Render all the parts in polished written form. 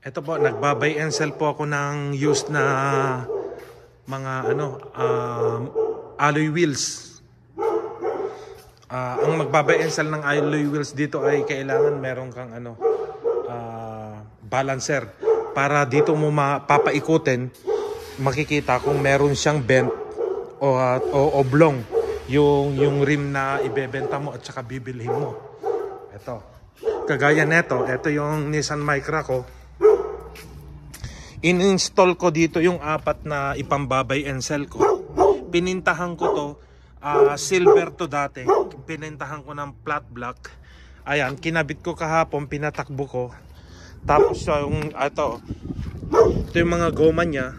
Ito po, nagbabay and sell po ako ng used na mga alloy wheels. Ang magbabay and sell ng alloy wheels dito ay kailangan meron kang balancer para dito mo mapapaikutin, makikita kung meron siyang bent o oblong yung rim na ibebenta mo at saka bibilhin mo. Ito, kagaya neto, ito yung Nissan Micra ko. In-install ko dito yung apat na ipambabay and sell ko. Pinintahan ko to silver to dati. Pinintahan ko ng flat black. Ayan, kinabit ko kahapon, pinatakbo ko. Tapos yung ito yung mga goma niya,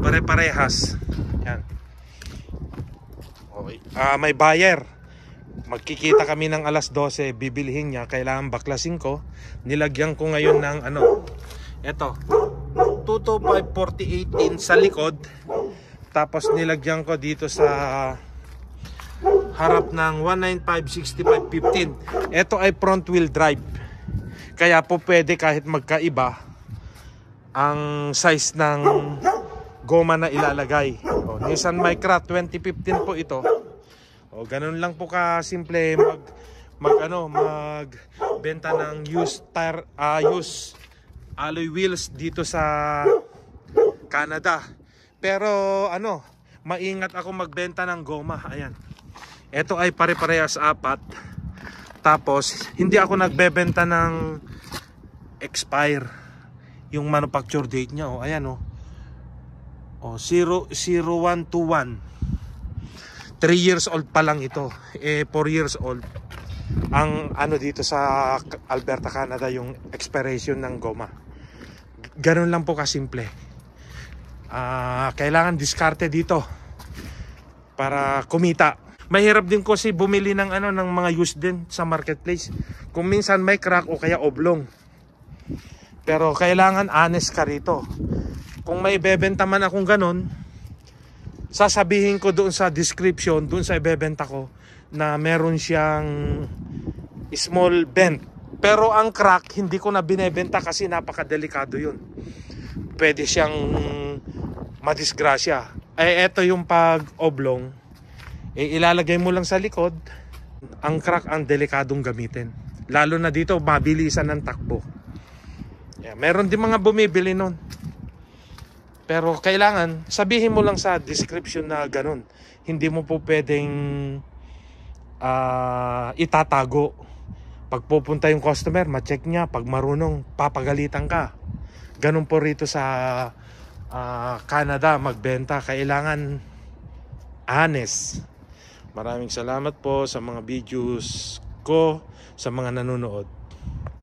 pare-parehas. Yan. Okay. May buyer. Magkikita kami ng alas 12, bibilihin niya, kailangan baklasin ko. Nilagyan ko ngayon ng ito 225/40/18 sa likod. Tapos nilagyan ko dito sa harap ng 195/65/15. Ito ay front wheel drive. Kaya po pwede kahit magkaiba ang size ng goma na ilalagay. Nissan Micra 2015 po ito. Ganun lang po ka simple magbenta ng used tire, used alloy wheels dito sa Canada. Pero maingat ako magbenta ng goma. Ayan. Ito ay pare-parehas apat. Tapos hindi ako nagbebenta ng expire. Yung manufacture date niya, ayan 0121. 3 years old pa lang ito. 4 years old. Ang dito sa Alberta, Canada, yung expiration ng goma. Ganun lang po kasimple. Kailangan diskarte dito para kumita. Mahirap din kasi bumili ng ng mga used din sa marketplace. Kung minsan may crack o kaya oblong. Pero kailangan honest ka rito. Kung may bebenta man akong ganun, sasabihin ko doon sa description, doon sa ibebenta ko, na meron siyang small bend. Pero ang crack, hindi ko na binebenta kasi napakadelikado yun. Pwede siyang madisgrasya. Eto yung pag-oblong, ilalagay mo lang sa likod. Ang crack ang delikadong gamitin. Lalo na dito, mabilisan ng takbo. Meron din mga bumibili nun. Pero kailangan, sabihin mo lang sa description na ganun. Hindi mo po pwedeng itatago. Pag pupunta yung customer, ma-check niya. Pag marunong, papagalitan ka. Ganun po rito sa Canada, magbenta. Kailangan honest. Maraming salamat po sa mga videos ko, sa mga nanonood.